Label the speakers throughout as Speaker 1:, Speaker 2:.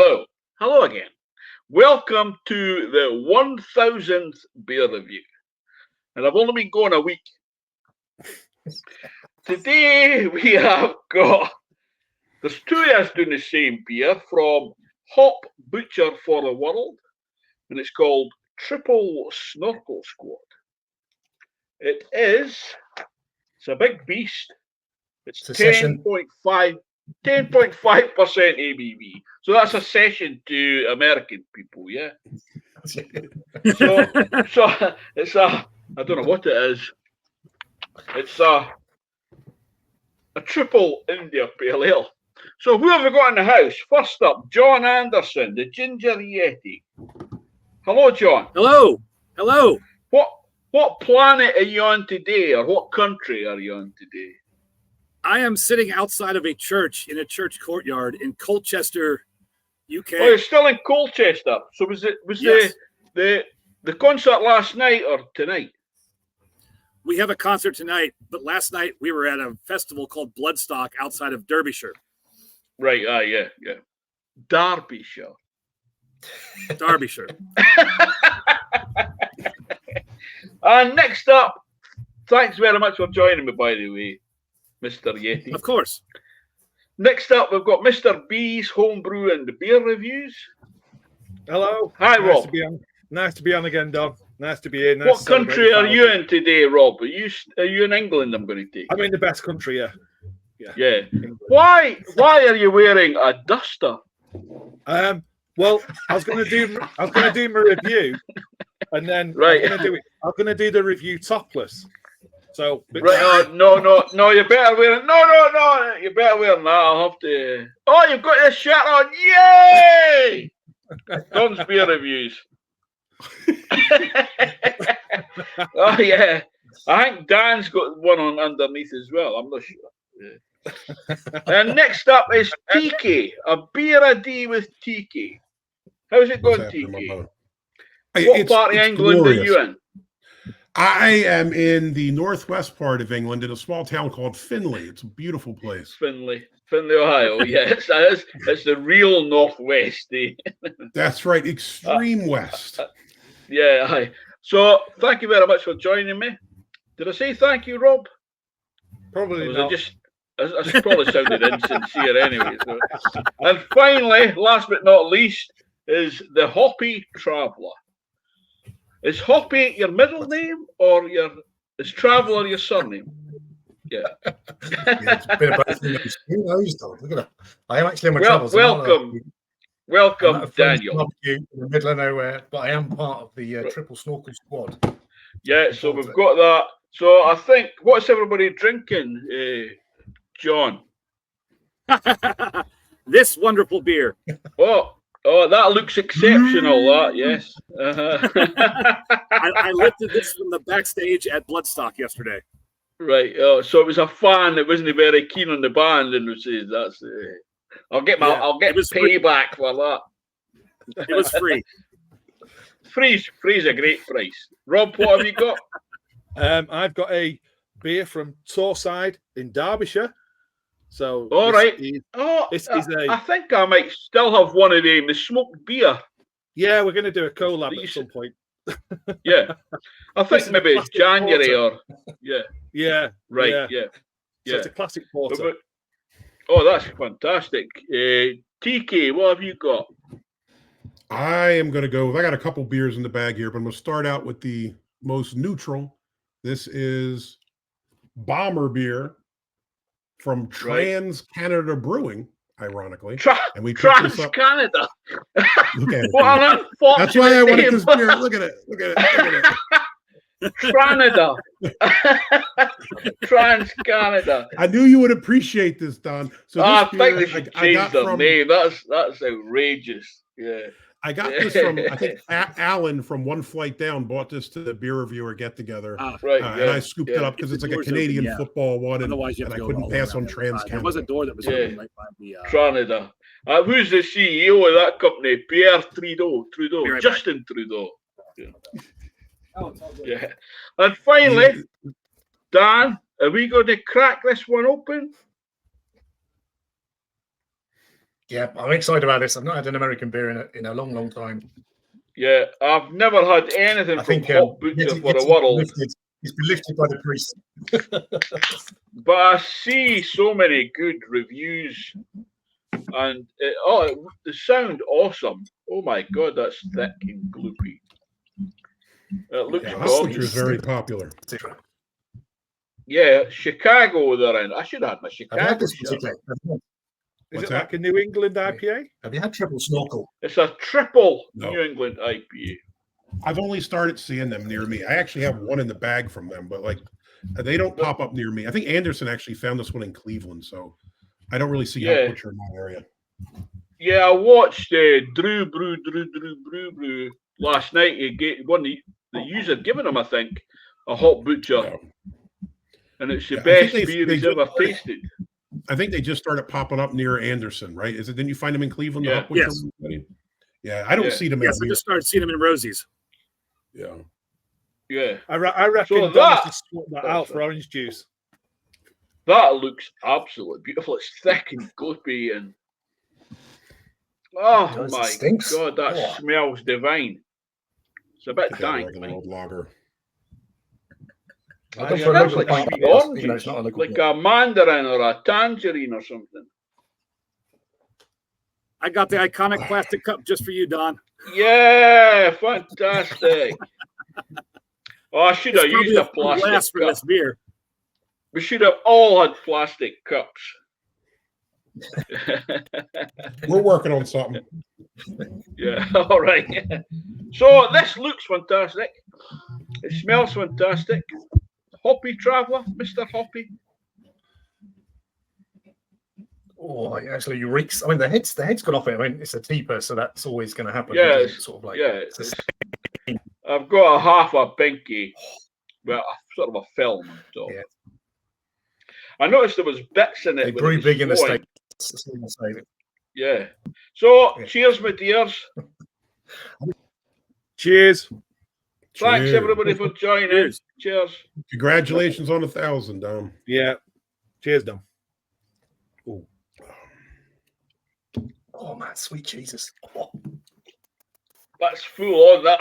Speaker 1: Hello. Hello again. Welcome to the 1000th beer review. And I've only been going a week. Today we have got, there's two of us doing the same beer from Hop Butcher for the World. And it's called Triple Snorkel Squad. It's a big beast. It's 10.5% ABV. So that's a session to American people, yeah? So it's a, I don't know what it is. It's a triple India Pale Ale. So who have we got in the house? First up, John Anderson, the Ginger Yeti. Hello, John.
Speaker 2: Hello. Hello.
Speaker 1: What planet are you on today, or what country are you on today?
Speaker 2: I am sitting outside of a church in a church courtyard in Colchester, UK.
Speaker 1: Oh, you're still in Colchester. So was yes. the concert last night or tonight?
Speaker 2: We have a concert tonight, but last night we were at a festival called Bloodstock outside of Derbyshire.
Speaker 1: Right, yeah. Derbyshire. And next up, thanks very much for joining me, by the way, Mr. Yeti.
Speaker 2: Of course.
Speaker 1: Next up, we've got Mr. B's Homebrew and the Beer Reviews.
Speaker 3: Hello.
Speaker 1: Hi, Rob.
Speaker 3: Nice to be on again, Dom. Nice to be here. Nice
Speaker 1: what country are you in today, Rob? Are you in England? I'm going to take.
Speaker 3: I'm in the best country, yeah.
Speaker 1: Yeah. Why are you wearing a duster?
Speaker 3: Well, I was going to do my review, and then
Speaker 1: right.
Speaker 3: I'm going to do the review topless. So
Speaker 1: right, no, you better wear it. No, you better wear that. I'll have to. Oh, you've got this shirt on! Yay! donsbeerReviews. Oh yeah, I think Dan's got one on underneath as well. I'm not sure. Yeah. And next up is TK, a beer a day with TK. How's it going, TK? What part of England glorious. Are you in?
Speaker 4: I am in the northwest part of England in a small town called Finley. It's a beautiful place.
Speaker 1: Finley, Ohio. Yes, it's the real northwest.
Speaker 4: That's right, extreme west.
Speaker 1: Yeah, hi. So thank you very much for joining me. Did I say thank you, Rob?
Speaker 3: Probably not.
Speaker 1: I probably sounded insincere anyway. So. And finally, last but not least, is the Hoppy Traveller. Is Hoppy your middle name, or is Traveller your surname? Yeah.
Speaker 5: It's a bit of both. Who knows, Dom? Look at that. I am actually in my travels.
Speaker 1: Welcome, Daniel.
Speaker 5: In the middle of nowhere, but I am part of the Triple Snorkel Squad.
Speaker 1: Yeah, so we've got that. So I think, what's everybody drinking, John?
Speaker 2: This wonderful beer.
Speaker 1: Oh, that looks exceptional, that, yes.
Speaker 2: I lifted this from the backstage at Bloodstock yesterday.
Speaker 1: Right, so it was a fan that wasn't very keen on the band and says that's I'll get payback for that.
Speaker 2: It was free.
Speaker 1: Free's a great price. Rob, what have you got?
Speaker 3: I've got a beer from Torside in Derbyshire. So
Speaker 1: all right. I think I might still have one of them. The smoked beer.
Speaker 3: Yeah, we're going to do a collab at some point.
Speaker 1: Yeah, I think maybe it's January porter. Or
Speaker 3: yeah.
Speaker 1: Right. Yeah.
Speaker 3: So it's a classic porter.
Speaker 1: Oh, that's fantastic. TK, what have you got?
Speaker 4: I am going to go. I got a couple beers in the bag here, but I'm going to start out with the most neutral. This is Bomber beer from Trans Canada Brewing, ironically.
Speaker 1: And we Trans Canada.
Speaker 4: Look at it.
Speaker 1: That's
Speaker 4: why I wanted this beer. Look at it.
Speaker 1: Canada. Trans Canada.
Speaker 4: I knew you would appreciate this, Don. So
Speaker 1: I think they should change their name. That's outrageous. Yeah.
Speaker 4: I got this from, I think Alan from One Flight Down bought this to the beer reviewer get together.
Speaker 1: Right.
Speaker 4: And I scooped it up because it's like a Canadian football one. And I couldn't pass on Trans Canada.
Speaker 2: There was a door that was open right by the
Speaker 1: Canada. Who's the CEO of that company? Pierre Trudeau. Right Justin back. Trudeau. Yeah. Yeah. And finally, Dan, are we going to crack this one open?
Speaker 5: Yeah, I'm excited about this. I've not had an American beer in a long, long time.
Speaker 1: Yeah, I've never had anything
Speaker 5: I
Speaker 1: from
Speaker 5: think
Speaker 1: Hop Butcher for the world.
Speaker 5: It's been lifted by the priest.
Speaker 1: But I see so many good reviews, and they sound awesome. Oh my god, that's thick and gloopy. It looks
Speaker 5: Yeah,
Speaker 4: Hop Butcher
Speaker 1: gorgeous.
Speaker 4: is very popular.
Speaker 1: Yeah, Chicago they're in. I should have had my
Speaker 5: Have you
Speaker 1: Chicago
Speaker 5: had this
Speaker 1: shirt.
Speaker 5: particular?
Speaker 3: Is
Speaker 4: What's
Speaker 3: it like a New England IPA?
Speaker 5: Have you had triple snorkel?
Speaker 1: It's a triple
Speaker 4: No.
Speaker 1: New England IPA.
Speaker 4: I've only started seeing them near me. I actually have one in the bag from them, but like they don't pop up near me. I think Anderson actually found this one in Cleveland, so I don't really see
Speaker 1: Yeah.
Speaker 4: Hop Butcher in that area.
Speaker 1: Yeah, I watched Drew Brew last night. He gave one the user giving him, I think, a Hop Butcher,
Speaker 4: No.
Speaker 1: and it's the
Speaker 4: Yeah, I think
Speaker 1: best beer
Speaker 4: they
Speaker 1: he's
Speaker 4: just
Speaker 1: ever
Speaker 4: started-
Speaker 1: tasted.
Speaker 4: I think they just started popping up near Anderson, right? Is it? Didn't you find them in Cleveland? the
Speaker 1: Yeah.
Speaker 4: Hop Butcher
Speaker 2: Yes.
Speaker 4: one? Yeah, I don't
Speaker 1: Yeah.
Speaker 4: see them.
Speaker 2: Yes, I
Speaker 4: in
Speaker 2: just started seeing them in Rosie's.
Speaker 4: Yeah.
Speaker 1: Yeah,
Speaker 3: I reckon
Speaker 1: So
Speaker 3: Dennis
Speaker 1: that-
Speaker 3: has swapped that out for orange juice.
Speaker 1: that looks absolutely beautiful. It's thick and gloopy, and oh
Speaker 5: Does, it
Speaker 1: my
Speaker 5: stinks.
Speaker 1: god, that
Speaker 5: Oh.
Speaker 1: smells divine. It's a bit
Speaker 4: Yeah,
Speaker 1: dank,
Speaker 4: like an
Speaker 1: man.
Speaker 4: old lager.
Speaker 5: I've
Speaker 3: I
Speaker 5: gone
Speaker 3: yeah,
Speaker 5: for a
Speaker 1: Smells
Speaker 5: local
Speaker 1: like
Speaker 5: pint
Speaker 1: sweet
Speaker 5: beer, even though
Speaker 1: oranges,
Speaker 5: it's not a local
Speaker 1: like
Speaker 5: beer.
Speaker 1: a mandarin or a tangerine or something.
Speaker 2: I got the iconic plastic cup just for you, Don.
Speaker 1: Yeah, fantastic. Oh, I should have
Speaker 2: It's
Speaker 1: used a
Speaker 2: probably glass
Speaker 1: plastic
Speaker 2: for
Speaker 1: cup.
Speaker 2: this beer.
Speaker 1: We should have all had plastic cups.
Speaker 4: We're working on something.
Speaker 1: Yeah, all right. So this looks fantastic. It smells fantastic. Hoppy Traveller, Mr. Hoppy.
Speaker 5: Oh, it actually reeks. I mean, the head's gone off it. I mean, it's a teeper, so that's always going to happen.
Speaker 1: Yeah,
Speaker 5: It's sort of like,
Speaker 1: Yeah,
Speaker 5: it's
Speaker 1: I've got a half a pinky, well, sort of a film on top.
Speaker 5: Yeah.
Speaker 1: I noticed there was bits in it.
Speaker 5: they
Speaker 1: when
Speaker 5: brew
Speaker 1: it was
Speaker 5: big in the
Speaker 1: flowing.
Speaker 5: States. That's all I'm saying.
Speaker 1: Yeah. So,
Speaker 5: Yeah.
Speaker 1: cheers, my dears.
Speaker 3: Cheers.
Speaker 1: Thanks,
Speaker 4: Cheers.
Speaker 1: everybody, for joining.
Speaker 2: Cheers.
Speaker 1: Cheers.
Speaker 4: Congratulations on 1,000, Dom.
Speaker 3: Yeah. Cheers, Dom.
Speaker 5: Oh man, sweet Jesus! Oh,
Speaker 1: That's full on that.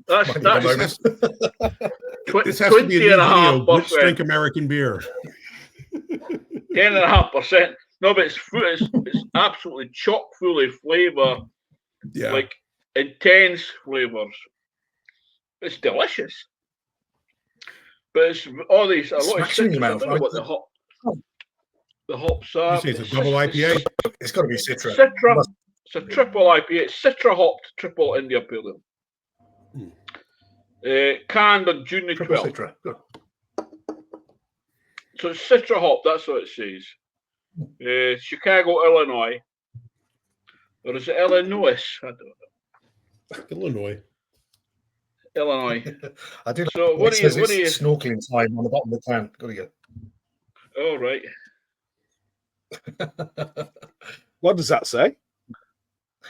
Speaker 1: That's
Speaker 5: might need a
Speaker 1: that's
Speaker 5: moment.
Speaker 4: This has to be a new video.
Speaker 1: 20.5%.
Speaker 4: Which drink American beer?
Speaker 1: 10.5%. No, but it's absolutely chock full of flavour,
Speaker 4: Yeah.
Speaker 1: like intense flavours. It's delicious. But it's all these a lot of
Speaker 5: Smacks you in your
Speaker 1: citrus. I
Speaker 5: mouth,
Speaker 1: don't know
Speaker 5: right?
Speaker 1: what the hops are.
Speaker 4: you say it's a double IPA?
Speaker 5: it's got to be Citra.
Speaker 1: Citra.
Speaker 5: Must-
Speaker 1: It's a triple IPA. It's Citra-hopped triple India Pale Ale. Canned on June the
Speaker 5: Triple
Speaker 1: 12th.
Speaker 5: Citra. Good.
Speaker 1: So it's Citra-hopped, that's what it says. Chicago, Illinois. Or is it Illinois? I don't know.
Speaker 4: Illinois.
Speaker 1: Illinois.
Speaker 5: I do.
Speaker 1: So
Speaker 5: Like
Speaker 1: what
Speaker 5: it
Speaker 1: do you-
Speaker 5: says
Speaker 1: what do you-
Speaker 5: it's snorkeling time on the bottom of the can. Got to go.
Speaker 1: All right.
Speaker 3: What does that say?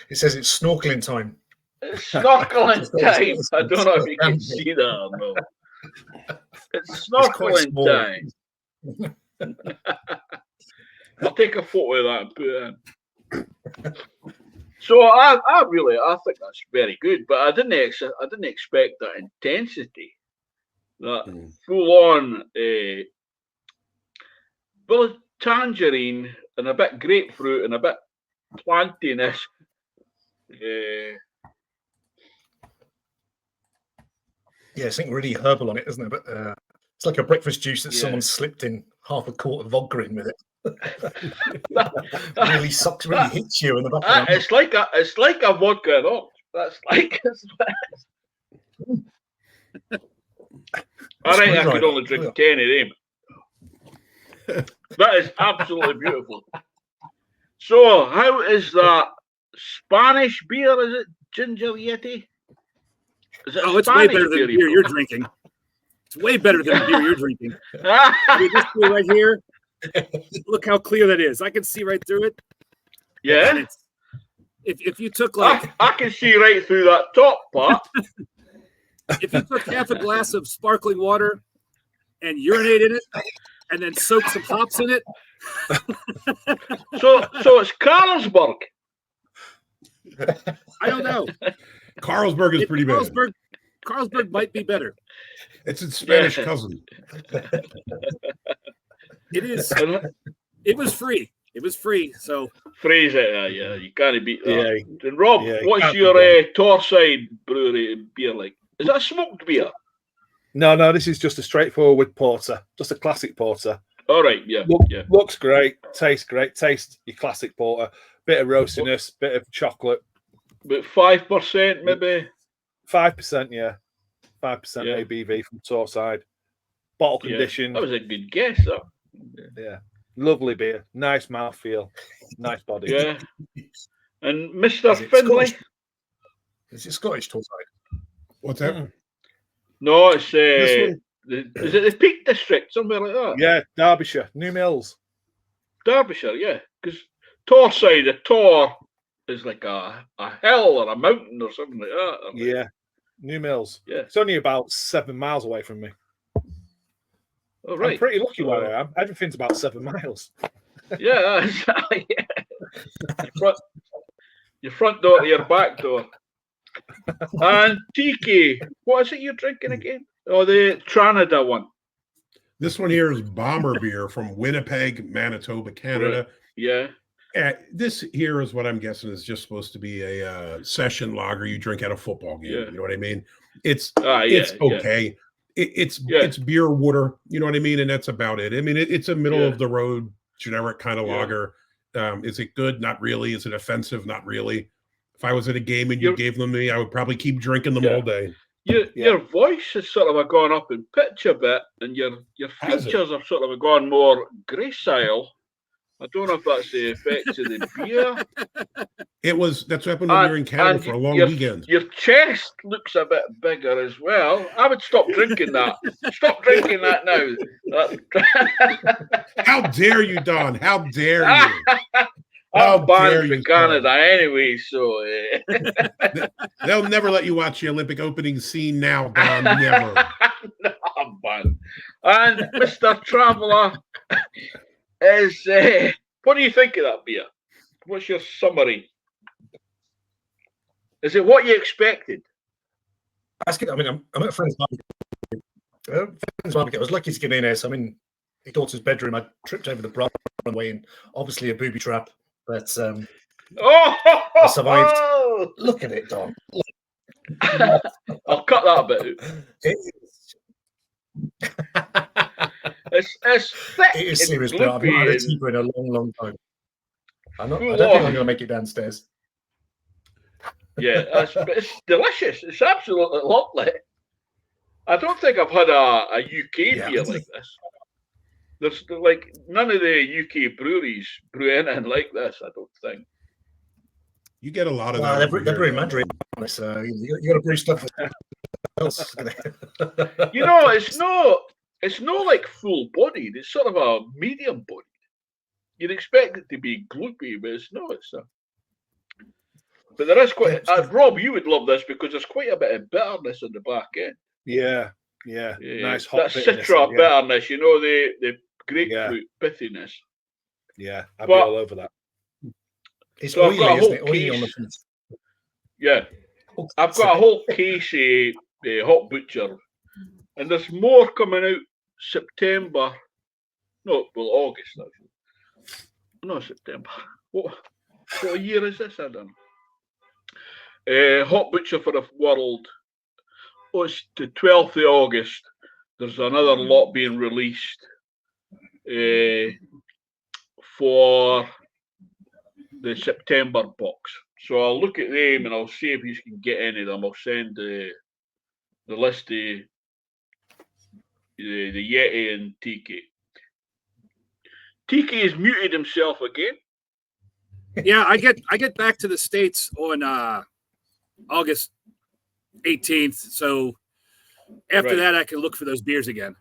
Speaker 5: It says it's snorkeling time.
Speaker 1: It's snorkeling time. I don't know if you can see that or not. It's
Speaker 5: quite
Speaker 1: snorkeling
Speaker 5: small.
Speaker 1: time. I'll take a photo of that and put it in. So I think that's very good, but I didn't expect that intensity, that full on well, tangerine and a bit grapefruit and a bit plantiness.
Speaker 5: Yeah, something really herbal on it, isn't it? But it's like a breakfast juice that
Speaker 1: Yeah.
Speaker 5: someone slipped in half a quart of vodka in with it. Really sucks, really hits you in the back. of the
Speaker 1: It's like a vodka and orange. That's like. I think I could only drink 10 of them. That is absolutely beautiful. So, how is that Spanish beer? Is it Ginger Yeti? Is it
Speaker 2: Oh, it's way
Speaker 1: Spanish
Speaker 2: better than the beer you're drinking. It's way better than the beer you're drinking. Dude, this beer right here, look how clear that is. I can see right through it. And
Speaker 1: Yeah,
Speaker 2: it's, if you took like
Speaker 1: I can see right through that top part.
Speaker 2: if you took half a glass of sparkling water and urinate in it, and then soak some hops in it,
Speaker 1: So it's Carlsberg.
Speaker 2: I don't know.
Speaker 4: Carlsberg is pretty bad.
Speaker 2: Carlsberg might be better.
Speaker 4: It's its Spanish
Speaker 1: Yeah.
Speaker 4: cousin.
Speaker 2: It is. It was free. It was free. So
Speaker 1: Phrase it, yeah, you can't beat that.
Speaker 3: Yeah.
Speaker 1: And Rob,
Speaker 3: Yeah, you
Speaker 1: what's
Speaker 3: can't
Speaker 1: your
Speaker 3: beat
Speaker 1: Torside brewery beer like? Is that a smoked beer?
Speaker 3: No, this is just a straightforward porter, just a classic porter.
Speaker 1: All right, yeah, yeah.
Speaker 3: Looks great, tastes great, tastes your classic porter. Bit of roastiness, bit of chocolate.
Speaker 1: About 5%, maybe.
Speaker 3: 5%, yeah. 5%
Speaker 1: Yeah.
Speaker 3: ABV from Torside. Bottle
Speaker 1: Yeah.
Speaker 3: conditioned.
Speaker 1: That was a good guess, that.
Speaker 3: Yeah. Lovely beer. Nice mouthfeel. Nice body.
Speaker 1: Yeah. And Mr.
Speaker 5: Is it
Speaker 1: Finlay?
Speaker 5: Scottish? Is it Scottish Torside?
Speaker 4: What's that?
Speaker 1: No, it's
Speaker 4: This one?
Speaker 1: is it the Peak District, somewhere like that?
Speaker 3: Yeah, Derbyshire, New Mills.
Speaker 1: Derbyshire, yeah. Because Torside, a tor is like a hill or a mountain or something like that.
Speaker 3: Yeah. New Mills.
Speaker 1: Yeah.
Speaker 3: It's only about 7 miles away from me.
Speaker 1: Oh, right.
Speaker 3: I'm pretty lucky where I am. Everything's about 7 miles.
Speaker 1: Yeah, yeah. Your front door to your back door. And Tiki, what is it you're drinking again? Oh, the Tranada one.
Speaker 4: This one here is Bomber beer from Winnipeg, Manitoba, Canada.
Speaker 1: Yeah.
Speaker 4: This here is what I'm guessing is just supposed to be a session lager you drink at a football game.
Speaker 1: Yeah.
Speaker 4: You know what I mean? It's
Speaker 1: Yeah,
Speaker 4: okay. It's beer water. You know what I mean? And that's about it. I mean, it's a middle of the road generic kind of lager. Is it good? Not really. Is it offensive? Not really. If I was at a game and you gave them to me, I would probably keep drinking them all day.
Speaker 1: Your voice has sort of gone up in pitch a bit, and your features have sort of gone more gracile. I don't know if that's the effects of the beer.
Speaker 4: That's what happened when you're in Canada for a long weekend.
Speaker 1: Your chest looks a bit bigger as well. I would stop drinking that. Stop drinking that now.
Speaker 4: How dare you, Don? How dare you?
Speaker 1: I'm banned from Canada anyway, so
Speaker 4: they'll never let you watch the Olympic opening scene now, Don. Never.
Speaker 1: No, I'm banned. And Mr. Traveller is what do you think of that beer? What's your summary? Is it what you expected?
Speaker 5: That's good. I mean, I'm at a friend's barbecue. I was lucky to get in there. So I'm in my daughter's bedroom. I tripped over the runway and obviously a booby trap. But I survived. Look at it, Don.
Speaker 1: I'll cut that a bit out. It's thick.
Speaker 5: It is serious, but I've not had a tea in a long, long time. I don't think I'm going to make it downstairs.
Speaker 1: Yeah, it's delicious. It's absolutely lovely. I don't think I've had a UK beer like this. There's like none of the UK breweries brew anything like this. I don't think.
Speaker 4: You get a lot of that.
Speaker 5: They're brewing Madrid. So you got to brew stuff else.
Speaker 1: You know, it's no like full bodied. It's sort of a medium bodied. You'd expect it to be gloopy, but it's not. But there is quite. Rob, you would love this because there's quite a bit of bitterness on the back end.
Speaker 3: Yeah. Nice hot.
Speaker 1: That Citra bitterness, you know, the grapefruit pithiness.
Speaker 3: Yeah, I'd be all over that.
Speaker 5: It's
Speaker 1: so
Speaker 5: oily, isn't it? Oily on the front.
Speaker 1: Yeah, I've got a whole case of Hot Butcher, and there's more coming out September. No, well, August actually. No, September. What year is this? I don't know. Hot Butcher for the World. Oh, it's the 12th of August. There's another lot being released for the September box. So I'll look at them and I'll see if you can get any of them. I'll send the list to the Yeti and Tiki. Tiki has muted himself again.
Speaker 2: Yeah, I get back to the States on August 18th. So after that, I can look for those beers again.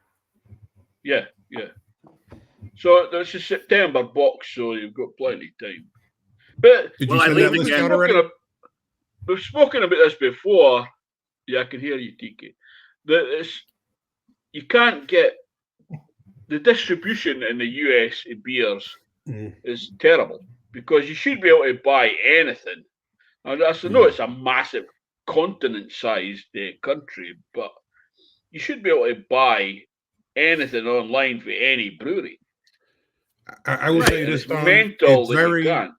Speaker 1: Yeah. So there's a September box, so you've got plenty of time. But
Speaker 4: did you send that list out already?
Speaker 1: We've spoken about this before. Yeah, I can hear you, Tiki. You can't get the distribution in the US of beers is terrible, because you should be able to buy anything. And I know it's a massive continent-sized country, but you should be able to buy anything online for any brewery.
Speaker 4: I will say this,
Speaker 1: it's mental
Speaker 4: it's
Speaker 1: that
Speaker 4: very,
Speaker 1: you can't.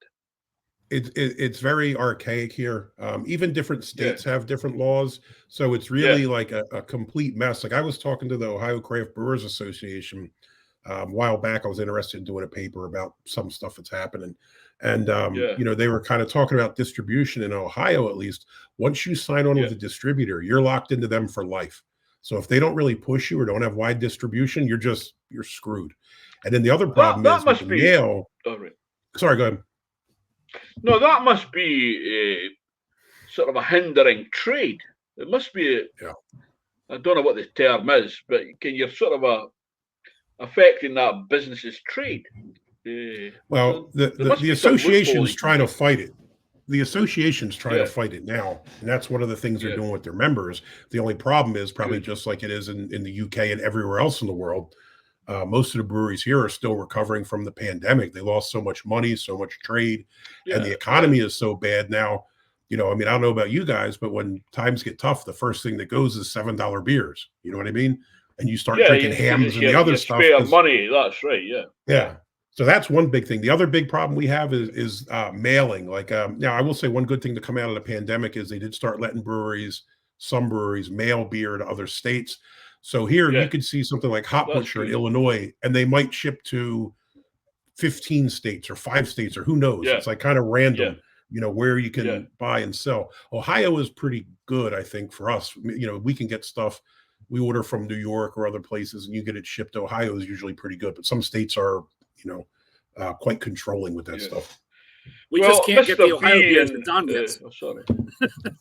Speaker 4: It's very archaic here. Even different states have different laws, so it's really like a complete mess. Like I was talking to the Ohio Craft Brewers Association a while back. I was interested in doing a paper about some stuff that's happening, and you know, they were kind of talking about distribution in Ohio. At least once you sign on with a distributor, you're locked into them for life. So if they don't really push you or don't have wide distribution, you're screwed. And then the other problem is with the mail. Sorry, go ahead.
Speaker 1: No, that must be sort of a hindering trade. It must be. I don't know what the term is, but you're sort of affecting that business's trade.
Speaker 4: Well, the association's trying to fight it. The association's trying to fight it now, and that's one of the things they're doing with their members. The only problem is probably just like it is in the UK and everywhere else in the world. Most of the breweries here are still recovering from the pandemic. They lost so much money, so much trade, and the economy is so bad now. You know, I mean, I don't know about you guys, but when times get tough, the first thing that goes is $7 beers. You know what I mean? And you start drinking hams and the other stuff.
Speaker 1: Spare money. That's right.
Speaker 4: Yeah. So that's one big thing. The other big problem we have is mailing. Like now, I will say one good thing to come out of the pandemic is they did start letting some breweries mail beer to other states. So here you could see something like Hop Butcher in Illinois, and they might ship to 15 states or 5 states or who knows. It's like kind of random, you know, where you can buy and sell. Ohio is pretty good, I think, for us. You know, we can get stuff we order from New York or other places, and you get it shipped. Ohio is usually pretty good, but some states are, you know, quite controlling with that stuff.
Speaker 2: We just can't get the Ohio beers that Don gets.
Speaker 1: Sorry.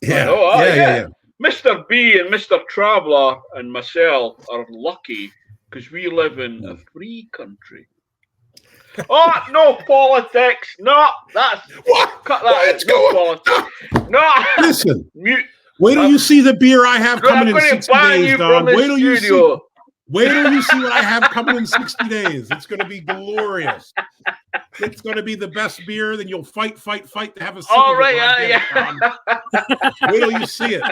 Speaker 4: Yeah.
Speaker 1: Mr. B and Mr. Traveller and myself are lucky because we live in a free country. Oh, no politics. No, that's
Speaker 4: what?
Speaker 1: Cut that.
Speaker 4: What's going
Speaker 1: on? No.
Speaker 4: Listen.
Speaker 1: Mute.
Speaker 4: Wait till you see the beer I have coming in 60 days, Don. Wait till you see what I have coming in 60 days. It's going to be glorious. It's going to be the best beer. Then you'll fight to have a sip of it. Wait till you see it.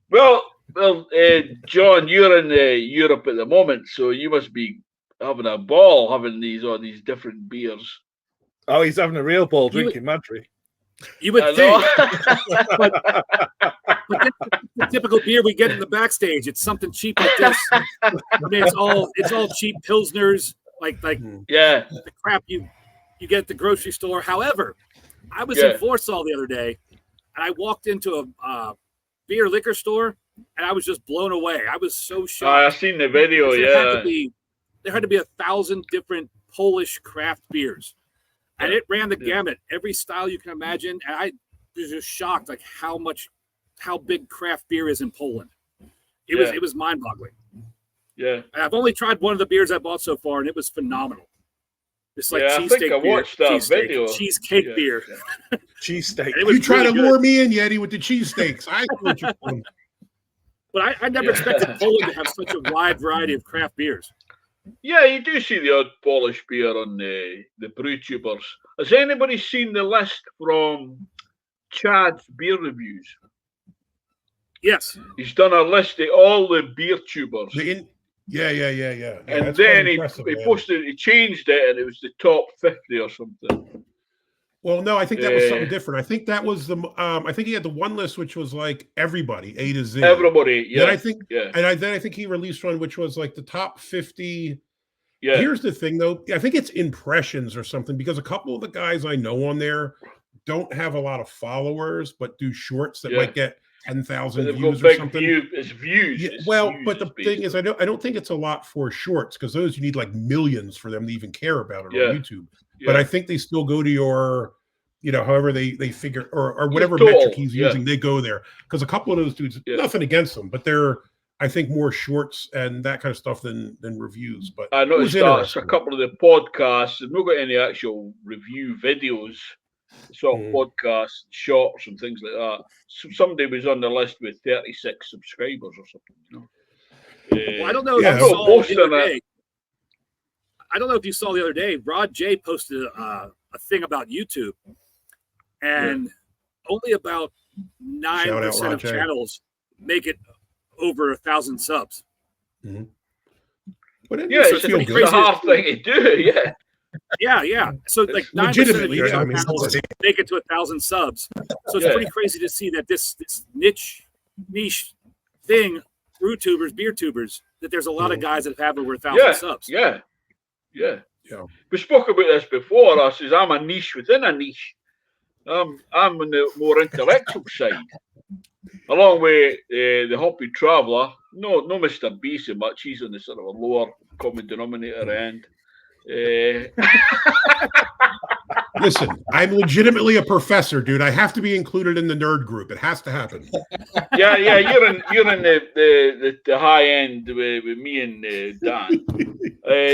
Speaker 1: Well, John, you're in Europe at the moment, so you must be having a ball having all these different beers.
Speaker 3: Oh, he's having a real ball drinking Madry.
Speaker 2: You would think, but the typical beer we get in the backstage. It's something cheap like this. I mean, it's all cheap pilsners, like the crap you get at the grocery store. However, I was in Warsaw the other day, and I walked into a beer liquor store, and I was just blown away. I was so shocked.
Speaker 1: I've seen the video.
Speaker 2: There had to be 1,000 different Polish craft beers. And it ran the gamut, every style you can imagine. And I was just shocked, like how big craft beer is in Poland. It was mind-boggling.
Speaker 1: Yeah.
Speaker 2: And I've only tried one of the beers I bought so far, and it was phenomenal. It's like cheesesteak
Speaker 1: I watched that video.
Speaker 2: Cheesecake beer.
Speaker 3: Cheesesteak.
Speaker 4: You try to lure me in, Yeti, with the cheesesteaks. I know what you're doing.
Speaker 2: But I never expected Poland to have such a wide variety of craft beers.
Speaker 1: Yeah, you do see the odd Polish beer on the BrewTubers. Has anybody seen the list from Chad's beer reviews?
Speaker 2: Yes.
Speaker 1: He's done a list of all the beer tubers.
Speaker 4: Yeah.
Speaker 1: And then he posted, he changed it, and it was the top 50 or something.
Speaker 4: Well, no, I think that was something different. I think that was I think he had the one list which was like everybody, A to Z.
Speaker 1: Everybody, yeah.
Speaker 4: Then I think he released one which was like the top 50.
Speaker 1: Yeah.
Speaker 4: Here's the thing, though. I think it's impressions or something, because a couple of the guys I know on there don't have a lot of followers, but do shorts that might get 10,000 views or something.
Speaker 1: It's views.
Speaker 4: Yeah, but the thing is, I don't think it's a lot for shorts, because those you need like millions for them to even care about it on YouTube. But I think they still go to your, you know, however they figure, or whatever metric he's using, they go there. Because a couple of those dudes, nothing against them, but they're, I think, more shorts and that kind of stuff than reviews. But
Speaker 1: I noticed that's a couple of the podcasts. They've not got any actual review videos, sort of podcasts, shorts and things like that. So somebody was on the list with 36 subscribers or something, you know.
Speaker 2: Well, I don't know if
Speaker 4: Yeah.
Speaker 2: you
Speaker 1: No,
Speaker 2: saw
Speaker 1: most
Speaker 2: the
Speaker 1: of
Speaker 2: other
Speaker 1: it.
Speaker 2: day. I don't know if you saw the other day. Rod J posted a thing about YouTube, and only about
Speaker 4: Shout out
Speaker 2: 9%
Speaker 4: Rod
Speaker 2: of
Speaker 4: J.
Speaker 2: channels make it over 1,000 subs.
Speaker 4: Mhm. But it
Speaker 1: Yeah,
Speaker 4: makes
Speaker 1: it's
Speaker 4: you feel
Speaker 1: a
Speaker 4: good.
Speaker 1: hard thing to do. Yeah.
Speaker 2: Yeah. So like 9% of
Speaker 4: Legitimately,
Speaker 2: YouTube
Speaker 4: I mean,
Speaker 2: channels make it to 1,000 subs. So it's
Speaker 1: Yeah.
Speaker 2: pretty crazy to see that this niche thing, brew tubers, beer tubers, that there's a lot of guys that have over 1,000 subs.
Speaker 1: Yeah.
Speaker 4: Yeah.
Speaker 1: We spoke about this before. I says I'm a niche within a niche. I'm on the more intellectual side, along with the Hoppy Traveller. No, Mr. B so much. He's on the sort of a lower common denominator end.
Speaker 4: Listen, I'm legitimately a professor, dude. I have to be included in the nerd group. It has to happen.
Speaker 1: Yeah. You're in the high end with me and Dan.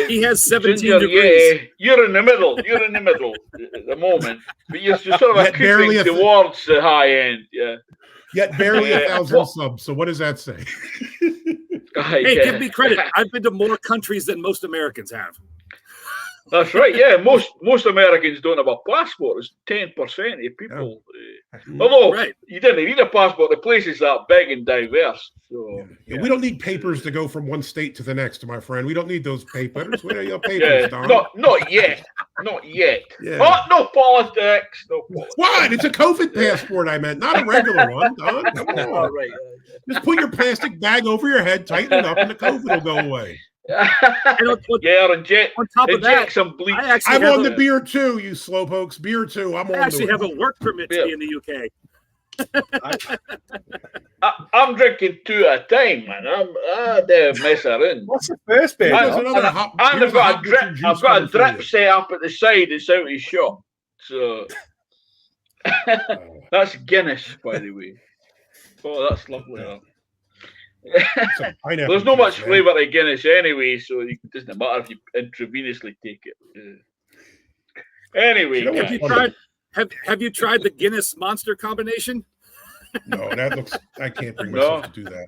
Speaker 2: He has 17
Speaker 1: Ginger,
Speaker 2: degrees.
Speaker 1: you're in the middle. You're in the middle at the moment, but you're sort of
Speaker 4: Yet barely
Speaker 1: creeping towards the high end. Yeah.
Speaker 4: Yet barely
Speaker 1: Yeah.
Speaker 4: 1,000 subs. So what does that say?
Speaker 2: Hey, give me credit. I've been to more countries than most Americans have.
Speaker 1: That's right. Yeah, most Americans don't have a passport. It's 10% of people. Although
Speaker 2: Right.
Speaker 1: you didn't need a passport. The place is that big and diverse. So
Speaker 4: Yeah, we don't need papers to go from one state to the next, my friend. We don't need those papers. What are your papers,
Speaker 1: yeah,
Speaker 4: Don?
Speaker 1: not yet. Not yet.
Speaker 4: Yeah.
Speaker 1: Oh, no politics. No politics.
Speaker 4: What? It's a COVID passport, I meant, not a regular one, Don. Come on.
Speaker 1: All right.
Speaker 4: Just put your plastic bag over your head, tighten it up, and the COVID will go away.
Speaker 1: Yeah, inject
Speaker 2: On top of that,
Speaker 1: some bleach.
Speaker 2: I actually
Speaker 4: I'm
Speaker 2: have
Speaker 4: on
Speaker 2: a,
Speaker 4: the beer too, you slowpokes. Beer too. I'm
Speaker 2: I
Speaker 4: on
Speaker 2: actually
Speaker 4: to
Speaker 2: have
Speaker 4: it.
Speaker 2: a work permit to be in the UK.
Speaker 1: I'm drinking two at a time, man. They mess around.
Speaker 5: What's the first beer?
Speaker 4: Here's
Speaker 5: Don?
Speaker 4: another hop.
Speaker 1: And
Speaker 4: here's
Speaker 1: I've got
Speaker 4: hop
Speaker 1: a drip.
Speaker 4: with some juice
Speaker 1: I've got a
Speaker 4: coming for
Speaker 1: drip
Speaker 4: you.
Speaker 1: set up at the side. It's out of shop. So that's Guinness, by the way. Oh, that's lovely.
Speaker 4: Some pineapple
Speaker 1: There's no
Speaker 4: juice,
Speaker 1: much
Speaker 4: man.
Speaker 1: flavour to Guinness anyway, so it doesn't matter if you intravenously take it. Anyway,
Speaker 4: You know what?
Speaker 1: guys.
Speaker 2: Have you tried the Guinness Monster combination?
Speaker 4: No, that looks. I can't bring myself to do that.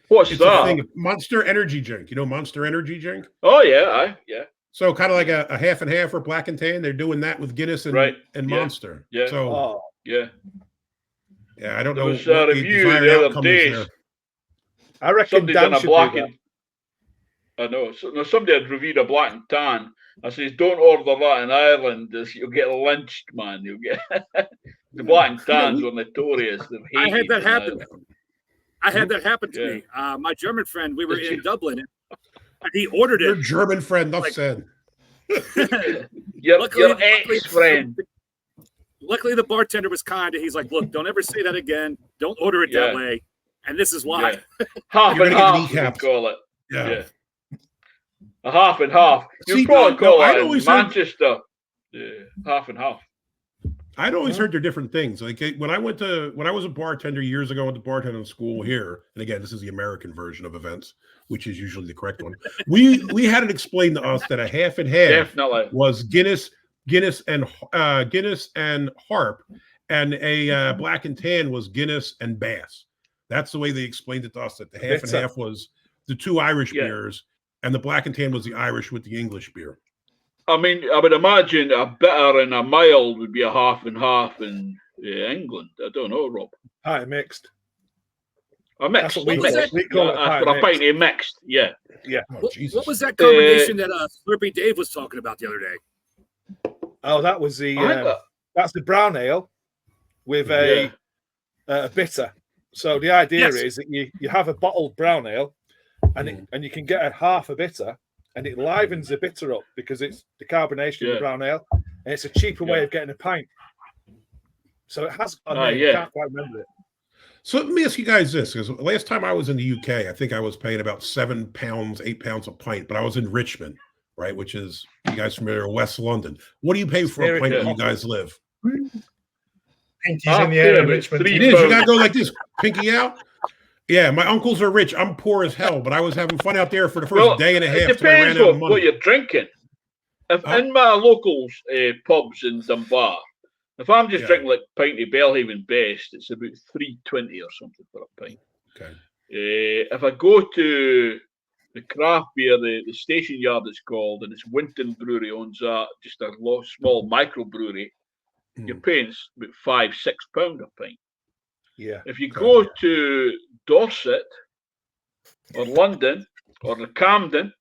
Speaker 1: What's
Speaker 4: It's a
Speaker 1: that?
Speaker 4: thing. Monster Energy drink. You know Monster Energy drink?
Speaker 1: Oh yeah, yeah.
Speaker 4: So kind of like a half and half or black and tan. They're doing that with Guinness and,
Speaker 1: Right.
Speaker 4: and
Speaker 1: Yeah.
Speaker 4: Monster.
Speaker 1: Yeah.
Speaker 4: So
Speaker 5: Oh,
Speaker 1: Yeah.
Speaker 4: yeah, I don't
Speaker 1: There
Speaker 4: know
Speaker 1: was
Speaker 4: what
Speaker 1: a
Speaker 4: the
Speaker 1: review
Speaker 4: desired
Speaker 1: the other
Speaker 4: outcome
Speaker 1: day.
Speaker 4: is there.
Speaker 5: I reckon
Speaker 1: Somebody
Speaker 5: Dan
Speaker 1: done a
Speaker 5: should
Speaker 1: black
Speaker 5: do that.
Speaker 1: and I know. So, no, somebody had reviewed a black and tan. I says, don't order that in Ireland. You'll get lynched, man. You'll get the black and tans were notorious.
Speaker 2: I had that happen.
Speaker 1: Ireland.
Speaker 2: I had that happen to me. My German friend, we were in Dublin, and he ordered
Speaker 4: Your
Speaker 2: it.
Speaker 4: German friend, enough said.
Speaker 1: Your ex-friend.
Speaker 2: Luckily, the bartender was kind, and he's like, "Look, don't ever say that again. Don't order it that way." And this is why.
Speaker 1: Yeah. Half
Speaker 4: You're
Speaker 1: and
Speaker 4: gonna get
Speaker 1: half, we
Speaker 4: kneecaps.
Speaker 1: call it.
Speaker 4: Yeah.
Speaker 1: Yeah. A half and half.
Speaker 4: See,
Speaker 1: You'd probably
Speaker 4: no,
Speaker 1: call
Speaker 4: I'd
Speaker 1: it in
Speaker 4: always heard-
Speaker 1: Manchester. Yeah, half and half.
Speaker 4: I'd always heard they're different things. Like when I was a bartender years ago at the bartending school here, and again, this is the American version of events, which is usually the correct one. We had it explained to us that a half and half
Speaker 1: Definitely.
Speaker 4: was Guinness and Harp, and a black and tan was Guinness and Bass. That's the way they explained it to us. That the half and half was the two Irish beers, and the black and tan was the Irish with the English beer.
Speaker 1: I mean, I would imagine a bitter and a mild would be a half and half in England. I don't know, Rob.
Speaker 5: Pint mixed.
Speaker 1: A mixed.
Speaker 5: That's what we
Speaker 2: What was
Speaker 5: call
Speaker 2: that?
Speaker 5: it. We call it
Speaker 1: That's what a pint of mixed. Yeah.
Speaker 5: Yeah.
Speaker 4: Oh, Jesus.
Speaker 2: What was that combination that Slurpy Dave was talking about the other day?
Speaker 5: Oh, that was the
Speaker 1: I think
Speaker 5: that's the brown ale with a bitter. So the idea is that you have a bottled brown ale, and you can get a half a bitter, and it livens the bitter up because it's the carbonation in the brown ale, and it's a cheaper way of getting a pint. So it has got a name. I can't quite remember it.
Speaker 4: So let me ask you guys this, because last time I was in the UK, I think I was paying about £7, £8 a pint, but I was in Richmond, right, which is, you guys familiar with West London. What do you pay for a pint where you guys live?
Speaker 5: Pinky's in the air in Richmond.
Speaker 4: It is. You gotta go like this, pinky out. Yeah, my uncles are rich. I'm poor as hell, but I was having fun out there for the first day and a half.
Speaker 1: It
Speaker 4: till I ran
Speaker 1: depends
Speaker 4: out of money.
Speaker 1: what you're drinking. If in my locals pubs in Dunbar, if I'm just drinking like pint of Bellhaven Best, it's about $3.20 or something for a pint.
Speaker 4: Okay.
Speaker 1: If I go to the craft beer, the station yard it's called, and it's Winton Brewery owns that, just a small microbrewery, you're paying about £5-6 a pint.
Speaker 5: Yeah.
Speaker 1: If you go to Dorset or London or the Camden,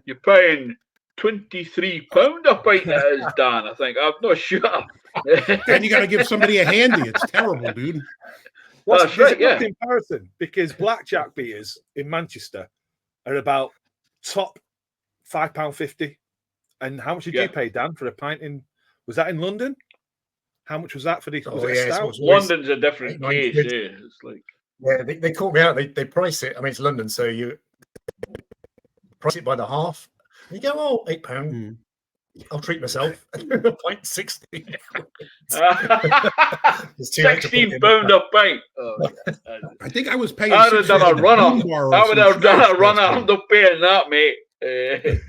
Speaker 1: you're paying £23 a pint. That is, Dan. I think I'm not sure.
Speaker 4: And you got to give somebody a handy. It's terrible, dude.
Speaker 5: That's
Speaker 1: right,
Speaker 5: a good comparison, because blackjack beers in Manchester are about top £5.50. And how much did you pay, Dan, for a pint in? Was that in London? How much was that for the?
Speaker 1: London's a different case. It's like
Speaker 6: they caught me out. They price it. I mean, it's London, so you price it by the half. And you go, oh, £8. I'll treat myself. Pint 60.
Speaker 1: £16 a pint. Oh,
Speaker 4: I think I was paying.
Speaker 1: I would have done a runner. I would have done a runner. I'm not paying that, mate. Did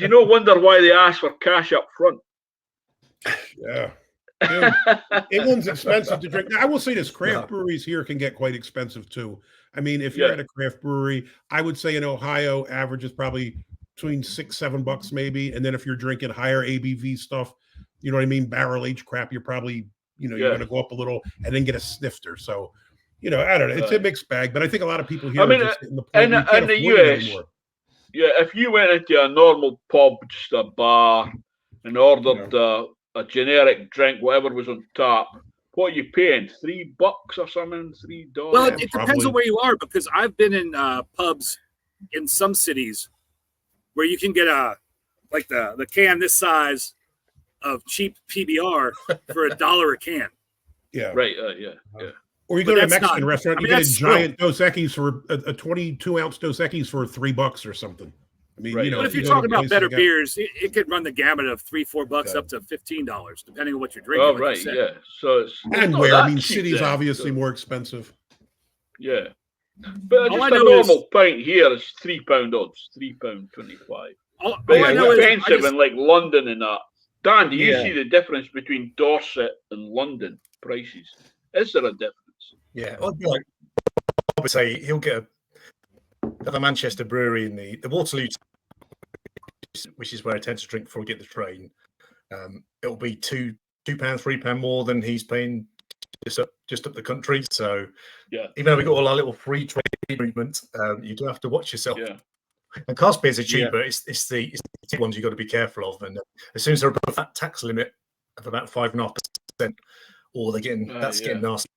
Speaker 1: you not wonder why they asked for cash up front?
Speaker 4: Yeah. England's expensive to drink. Now, I will say this: craft breweries here can get quite expensive too. I mean, if you're at a craft brewery, I would say in Ohio, average is probably between $6-7 maybe. And then if you're drinking higher ABV stuff, you know what I mean, barrel aged crap, you're probably, you're going to go up a little and then get a snifter. So, I don't know. It's a mixed bag, but I think a lot of people here are just in the point
Speaker 1: in the US, if you went into a normal pub, just a bar, and ordered a generic drink, whatever was on tap, what are you paying? $3 or something? $3?
Speaker 2: Well, it depends on where you are, because I've been in pubs in some cities where you can get the can this size of cheap PBR for $1 a can.
Speaker 1: Yeah. Right.
Speaker 4: Or you go to a Mexican restaurant, you get a giant Dos Equis for a 22-ounce Dos Equis for $3 or something. I mean,
Speaker 2: but if you're talking about better beers, it could run the gamut of $3-4 up to $15, depending on what you're drinking.
Speaker 1: Oh, right, yeah. So it's
Speaker 4: city's obviously more expensive.
Speaker 1: Yeah, but just a normal pint here is £3 odds, £3.25. But it's expensive in like London and that. Dan, do you see the difference between Dorset and London prices? Is there a difference?
Speaker 6: Yeah, I would say he'll get a Manchester brewery in the Waterloo, which is where I tend to drink before I get the train. It'll be £2, £3 more than he's paying just up the country. So even though we got all our little free trade treatment, you do have to watch yourself. Yeah. And cask beers are cheaper. It's the ones you got to be careful of. And as soon as they're above that tax limit of about 5.5%, or they're getting getting nasty.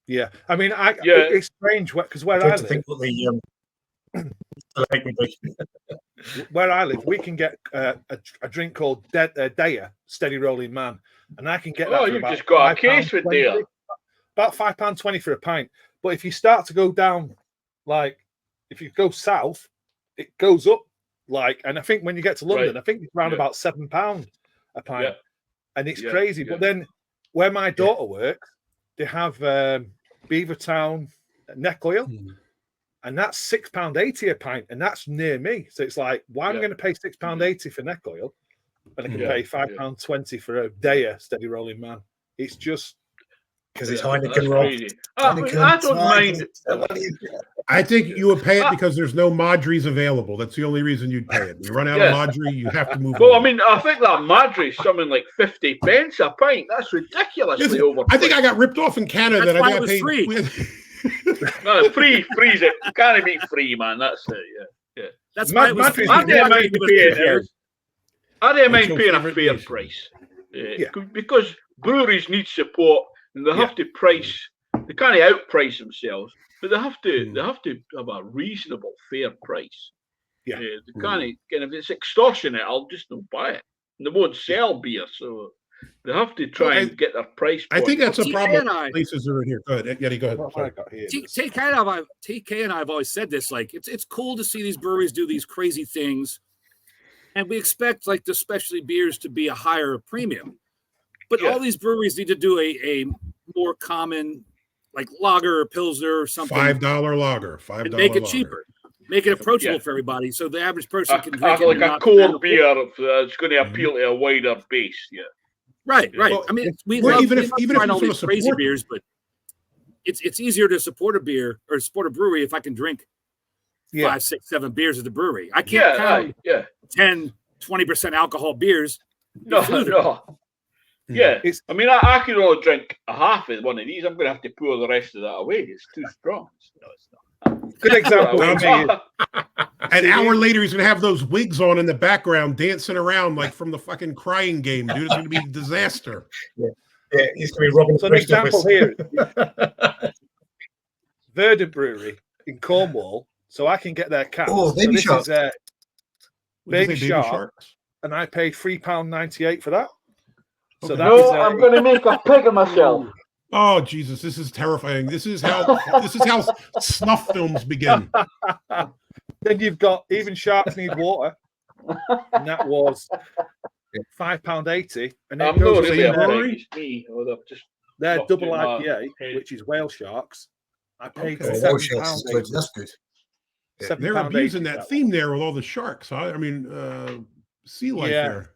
Speaker 5: Yeah, I mean, it's strange because where I live,
Speaker 6: think what the
Speaker 5: where I live, we can get a drink called Daya, Steady Rolling Man, and I can get that.
Speaker 1: Oh, you've just got a case with Daya.
Speaker 5: About £5.20 for a pint. But if you start to go down, if you go south, it goes up. And I think when you get to London, I think it's around about £7 a pint, and it's crazy. But then where my daughter works, they have Beavertown neck oil, and that's £6.80 a pint, and that's near me. So it's like, why am I going to pay £6.80 for neck oil, and I can pay £5.20 for a Daya Steady Rolling Man? It's just
Speaker 6: because it's Heineken.
Speaker 1: I don't mind.
Speaker 4: I think you would pay it because there's no Madri's available. That's the only reason you'd pay it. You run out of Madri, you have to move.
Speaker 1: Well, I mean, I think that Madri's something like 50 pence a pint. That's ridiculously overpriced.
Speaker 4: I think I got ripped off in Canada.
Speaker 2: That's why it was free.
Speaker 1: No, freeze it. It can't be free, man. That's it. Yeah.
Speaker 2: That's why it was free.
Speaker 1: I don't mind paying a fair price. Because breweries need support, and they have to price. They can't outprice themselves, but they have to have a reasonable, fair price.
Speaker 5: Yeah,
Speaker 1: they can't. And if it's extortionate, I'll just not buy it. And they won't sell beer, so they have to try and get their price point.
Speaker 4: I think that's a problem. Places are in here. Go ahead, Yeti. Go ahead.
Speaker 2: TK and I have always said this. It's cool to see these breweries do these crazy things, and we expect the specialty beers to be a higher premium. But all these breweries need to do a more common, lager or pilsner or something.
Speaker 4: $5 lager. $5.
Speaker 2: Make it cheaper. Make it approachable for everybody, so the average person can drink
Speaker 1: it. Like a cold beer, it's going to appeal to a wider base. Yeah.
Speaker 2: Right. Well, I mean, we love trying all these crazy beers, but it's easier to support a beer or support a brewery if I can drink 5, 6, 7 beers at the brewery. I can't pound 10, 20% alcohol beers.
Speaker 1: No. Yeah, I mean, I can only drink a half of one of these. I'm going to have to pour the rest of that away. It's too strong. No, it's not.
Speaker 5: Good example.
Speaker 4: An hour later, he's going to have those wigs on in the background, dancing around like from the fucking Crying Game, dude. It's going to be a disaster.
Speaker 6: Yeah, he's going to be robbing
Speaker 5: So an example here. Verdant Brewery in Cornwall, so I can get their cans.
Speaker 6: Oh, Baby Shark.
Speaker 5: This is Baby Shark, and I paid £3.98 for that. So that is,
Speaker 1: I'm going to make a pig of myself.
Speaker 4: Oh Jesus, this is terrifying. This is how snuff films begin.
Speaker 5: Then you've got Even Sharks Need Water, and that was £5.80. And then
Speaker 1: I'm not
Speaker 5: goes
Speaker 1: really
Speaker 5: to
Speaker 1: a
Speaker 5: Brewery.
Speaker 1: They're
Speaker 5: Their double IPA, which is Whale Sharks. I paid £7.
Speaker 6: That's good.
Speaker 4: They're abusing that theme there with all the sharks. Huh? I mean, sea life there.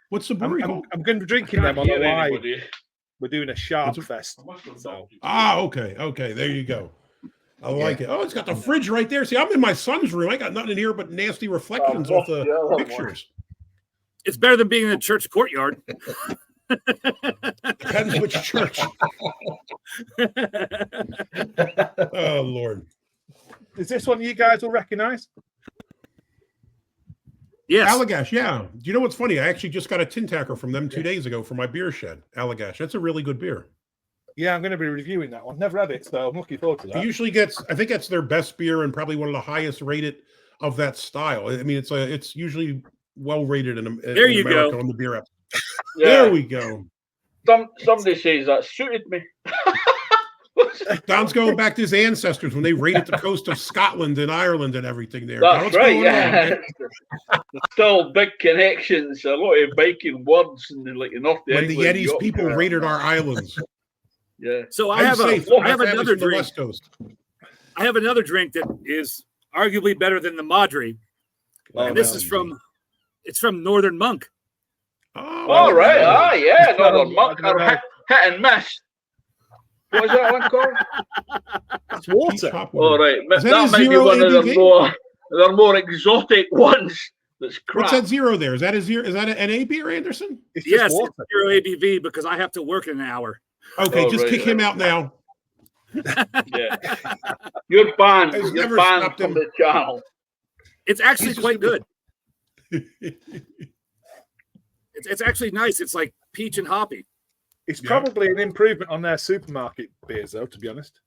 Speaker 4: What's the brewery called?
Speaker 5: I'm going to be drinking them on the live. We're doing a shark fest. So.
Speaker 4: Okay. There you go. I like it. Oh, it's got the fridge right there. See, I'm in my son's room. I got nothing in here but nasty reflections off the pictures.
Speaker 2: It's better than being in a church courtyard.
Speaker 4: Depends which church. Oh, Lord.
Speaker 5: Is this one you guys will recognize?
Speaker 2: Yes.
Speaker 4: Allagash, yeah. Do you know what's funny? I actually just got a tin tacker from them 2 days ago for my beer shed. Allagash. That's a really good beer.
Speaker 5: Yeah, I'm going to be reviewing that one. Never had it, so I'm looking forward to that.
Speaker 4: It usually gets, I think that's their best beer and probably one of the highest rated of that style. I mean, it's usually well rated in America on the beer app. Yeah. There we go.
Speaker 1: Somebody says that suited me.
Speaker 4: Don's going back to his ancestors when they raided the coast of Scotland and Ireland and everything there.
Speaker 1: That's right, yeah. There's still big connections, a lot of biking words and like enough.
Speaker 4: When the Yeti's people raided our islands.
Speaker 1: Yeah.
Speaker 2: So I have another drink. I have another drink that is arguably better than the Madri. And this is from Northern Monk.
Speaker 4: Oh,
Speaker 1: all right. Ah, yeah, Northern Monk. Hit and miss. What is that one called?
Speaker 5: It's water.
Speaker 1: All right. That might be one of the more exotic ones. That's crap.
Speaker 4: What's that zero there? Is that a zero? Is that an A beer, Anderson?
Speaker 2: Yes, it's 0 ABV because I have to work in an hour.
Speaker 4: Okay, just kick him out now.
Speaker 1: Yeah. You're banned. You're banned from the channel.
Speaker 2: It's actually quite good. It's actually nice. It's like peach and hoppy.
Speaker 5: It's probably an improvement on their supermarket beers, though, to be honest.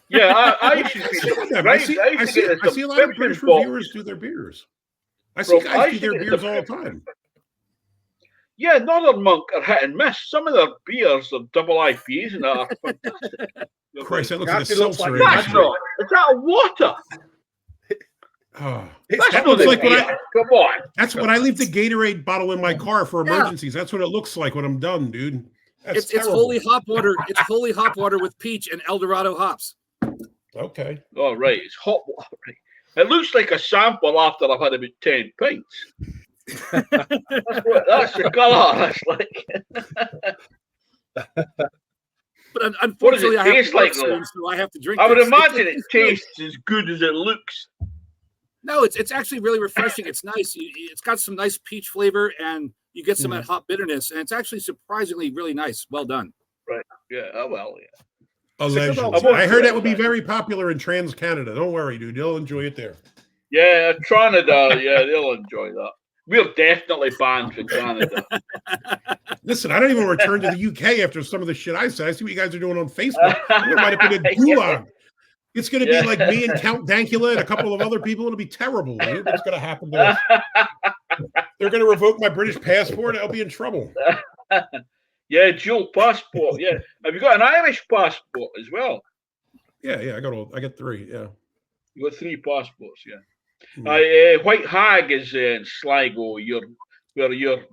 Speaker 1: Yeah, I used to
Speaker 4: I see a lot of British reviewers do their beers. I see guys do their beers all the time.
Speaker 1: Yeah, Northern Monk are hit and miss. Some of their beers are double IPAs and that are fantastic.
Speaker 4: Christ, that looks like a seltzer.
Speaker 1: That's not. Is that water?
Speaker 4: Oh,
Speaker 1: that looks like come on.
Speaker 4: That's when I leave the Gatorade bottle in my car for emergencies. That's what it looks like when I'm done, dude.
Speaker 2: It's holy hop water. It's holy hop water with peach and Eldorado hops.
Speaker 4: Okay.
Speaker 1: All right, it's hot water. It looks like a sample after I've had about 10 pints. That's the colour. That's like.
Speaker 2: But unfortunately,
Speaker 1: I have to
Speaker 2: like soon, so I have to drink.
Speaker 1: I would imagine it tastes as good as it looks.
Speaker 2: No, it's actually really refreshing. It's nice. It's got some nice peach flavor, and you get some of that hop bitterness, and it's actually surprisingly really nice. Well done.
Speaker 1: Right. Yeah. Oh, well, yeah.
Speaker 4: Allegedly. I heard that would be very popular in Trans Canada. Don't worry, dude. You'll enjoy it there.
Speaker 1: Yeah, Canada. Yeah, they'll enjoy that. We're definitely banned from Canada.
Speaker 4: Listen, I don't even return to the UK after some of the shit I said. I see what you guys are doing on Facebook. There might have been a gulag. It's going to be like me and Count Dankula and a couple of other people. It'll be terrible, dude. What's going to happen to us? They're going to revoke my British passport. I'll be in trouble.
Speaker 1: Yeah, dual passport. Yeah. Have you got an Irish passport as well?
Speaker 4: Yeah. I got 3. Yeah.
Speaker 1: You got 3 passports. Yeah. White Hag is in Sligo. Where you're.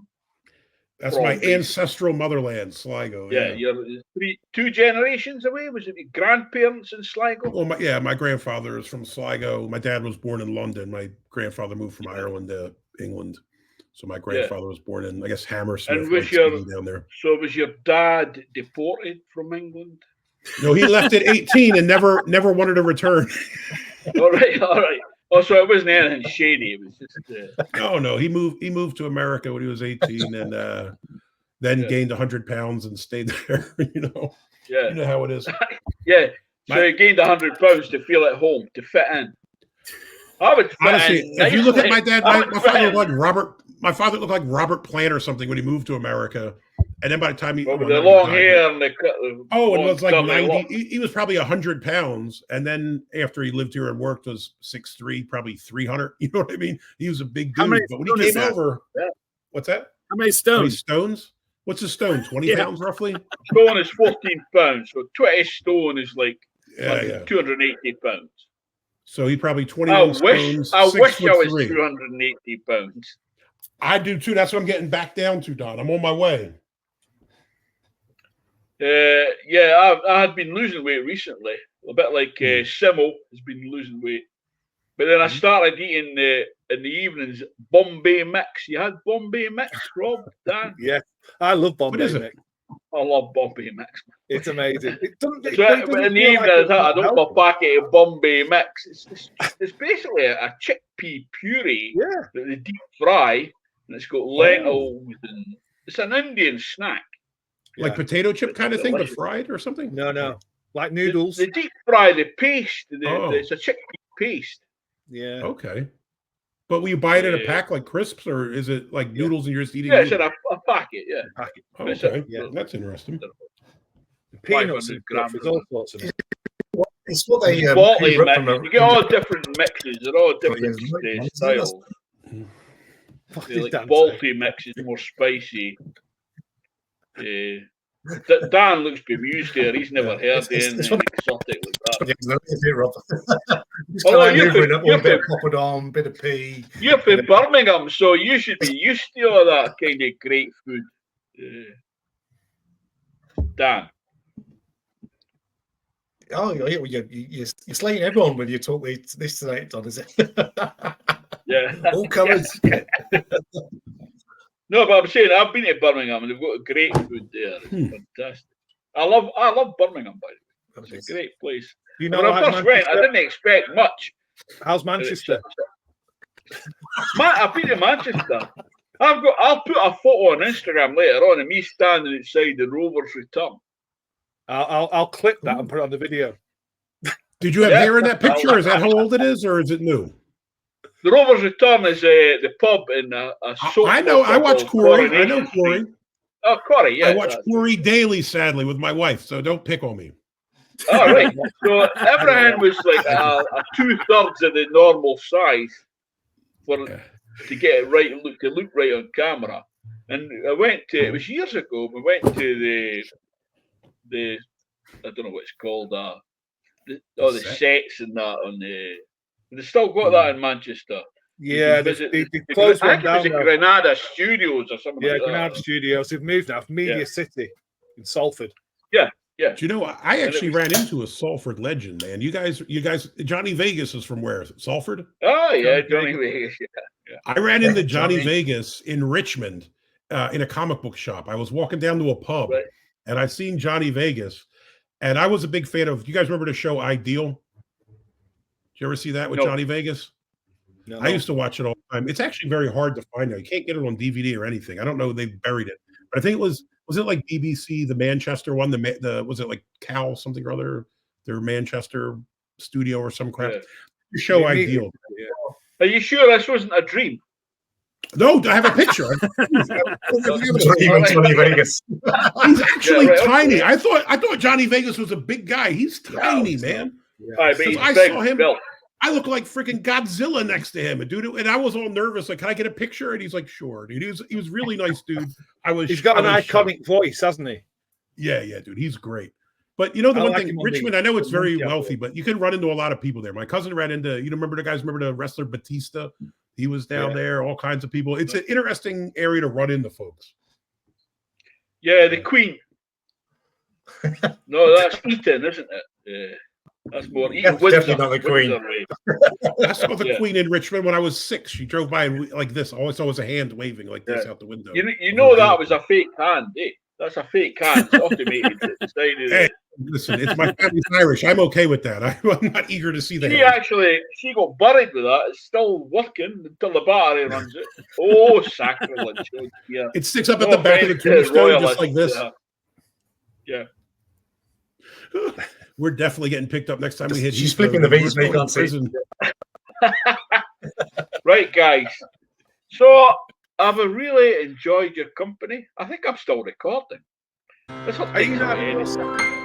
Speaker 4: That's my ancestral motherland, Sligo.
Speaker 1: Yeah, you're 2 generations away. Was it your grandparents in Sligo?
Speaker 4: Well, my grandfather is from Sligo. My dad was born in London. My grandfather moved from Ireland to England. So my grandfather was born in, I guess, Hammersmith.
Speaker 1: And was
Speaker 4: down there.
Speaker 1: So was your dad deported from England?
Speaker 4: No, he left at 18 and never wanted to return.
Speaker 1: All right. Oh, so it wasn't anything shady. It was just.
Speaker 4: No, he moved to America when he was 18 and then gained 100 pounds and stayed there.
Speaker 1: Yeah.
Speaker 4: You know how it is.
Speaker 1: Yeah. So he gained 100 pounds to feel at home, to fit in. I would fit
Speaker 4: honestly,
Speaker 1: in
Speaker 4: if you look at my dad, my father
Speaker 1: in.
Speaker 4: looked like Robert. My father looked like Robert Plant or something when he moved to America. And then by the time he
Speaker 1: with the long hair and the
Speaker 4: it was like 90.
Speaker 1: Long.
Speaker 4: He was probably 100 pounds. And then after he lived here and worked was 6'3", probably 300. You know what I mean? He was a big dude. But when he came over, what's that?
Speaker 2: How many stones?
Speaker 4: What's a stone? 20 pounds roughly?
Speaker 1: Stone is 14 pounds. So 20 stone is like 280 pounds.
Speaker 4: So he probably 21 stones.
Speaker 1: I wish I was
Speaker 4: 6'3".
Speaker 1: 280 pounds.
Speaker 4: I do too. That's what I'm getting back down to, Don. I'm on my way.
Speaker 1: I had been losing weight recently, a bit like Simo has been losing weight, but then I started eating in the evenings Bombay mix. You had Bombay mix, Rob? Dan?
Speaker 5: Yeah, I love Bombay mix.
Speaker 1: I love Bombay mix.
Speaker 5: It's amazing.
Speaker 1: But in the evenings, I don't have a packet of Bombay mix. It's basically a chickpea puree that they deep fry, and it's got lentils, and it's an Indian snack.
Speaker 4: Like potato chip kind of thing, but fried or something?
Speaker 5: No. Like noodles.
Speaker 1: They deep fry the paste. It's a chickpea paste.
Speaker 5: Yeah.
Speaker 4: Okay. But will you buy it in a pack like crisps, or is it like noodles and you're just eating?
Speaker 1: Yeah, it's in a packet. Yeah.
Speaker 4: Oh, okay. That's interesting.
Speaker 5: Peanuts and stuff. There's all sorts of it.
Speaker 6: It's what they
Speaker 1: you get all different mixes. They're all different styles. Like Balti mix is more spicy. Dan looks bemused here. He's never heard anything exotic like that.
Speaker 6: A bit of poppadom, bit of pea.
Speaker 1: You're from Birmingham, so you should be used to all that kind of great food. Dan.
Speaker 6: Oh, you're slaying everyone when you talk this tonight, Don, is it?
Speaker 1: Yeah.
Speaker 6: All colours.
Speaker 1: No, but I'm saying I've been to Birmingham and they've got great food there. It's fantastic. I love Birmingham, by the way. It's a great place.
Speaker 5: When
Speaker 1: I first went, I didn't expect much.
Speaker 5: How's Manchester?
Speaker 1: I've been to Manchester. I'll put a photo on Instagram later on of me standing outside the Rovers Return.
Speaker 5: I'll clip that and put it on the video.
Speaker 4: Did you have hair in that picture? Is that how old it is, or is it new?
Speaker 1: The Rovers Return is the pub in a soap.
Speaker 4: I know. I watch Corey. I know Corey.
Speaker 1: Oh, Corey, yeah.
Speaker 4: I watch Corey daily, sadly, with my wife, so don't pick on me.
Speaker 1: All right. So everything was like a 2/3 of the normal size to get it right, to look right on camera. And I went to, it was years ago, we went to the I don't know what it's called, the sets and that on they still got that in Manchester.
Speaker 5: Yeah, they closed one down.
Speaker 1: I think it was Granada Studios or something.
Speaker 5: Yeah,
Speaker 1: like
Speaker 5: Granada
Speaker 1: that.
Speaker 5: Studios. They've moved now. Media City in Salford.
Speaker 1: Yeah.
Speaker 4: Do you know? I actually ran into a Salford legend, man. You guys. Johnny Vegas is from where? Salford.
Speaker 1: Oh yeah, Johnny Vegas. Yeah.
Speaker 4: I ran into Johnny Vegas in Richmond in a comic book shop. I was walking down to a pub, and I seen Johnny Vegas, and I was a big fan of. You guys remember the show Ideal? Did you ever see that with Johnny Vegas? No. I used to watch it all the time. It's actually very hard to find now. You can't get it on DVD or anything. I don't know. They buried it, but I think it was it like BBC, the Manchester one? The was it like Cal something or other? Their Manchester studio or some crap. The show Ideal.
Speaker 1: Yeah. Are you sure this wasn't a dream?
Speaker 4: No, I have a picture.
Speaker 6: Johnny Vegas.
Speaker 4: He's actually tiny. I thought Johnny Vegas was a big guy. He's tiny, man.
Speaker 1: I saw him.
Speaker 4: I look like freaking Godzilla next to him, and I was all nervous. Like, can I get a picture? And he's like, sure, dude. He was really nice, dude.
Speaker 5: He's got an iconic voice, hasn't he?
Speaker 4: Yeah, dude. He's great. But you know the one thing, Richmond, I know it's very wealthy, but you can run into a lot of people there. My cousin ran into, remember the wrestler Batista? He was down there, all kinds of people. It's an interesting area to run into folks.
Speaker 1: Yeah, the Queen. No, that's Eton, isn't it? Yeah. That's more Eton.
Speaker 6: Definitely not the Queen.
Speaker 4: I saw the Queen in Richmond when I was 6. She drove by and like this. All I saw was a hand waving like this out the window.
Speaker 1: You know that was a fake hand, eh? That's a fake hand. It's automated.
Speaker 4: Listen, it's my family's Irish. I'm okay with that. I'm not eager to see that.
Speaker 1: She got buried with that. It's still working until the battery runs it. Oh, sacrilege! Oh, yeah,
Speaker 4: It sticks up at the back of the tombstone just like this.
Speaker 1: Yeah.
Speaker 4: We're definitely getting picked up next time we hit.
Speaker 6: She's
Speaker 4: Heathrow.
Speaker 6: flipping the V's and
Speaker 4: We're
Speaker 6: you
Speaker 4: going
Speaker 6: can't
Speaker 4: to
Speaker 6: see.
Speaker 4: prison.
Speaker 1: Right, guys. So I've really enjoyed your company. I think I'm still recording. Let's
Speaker 5: Are you not?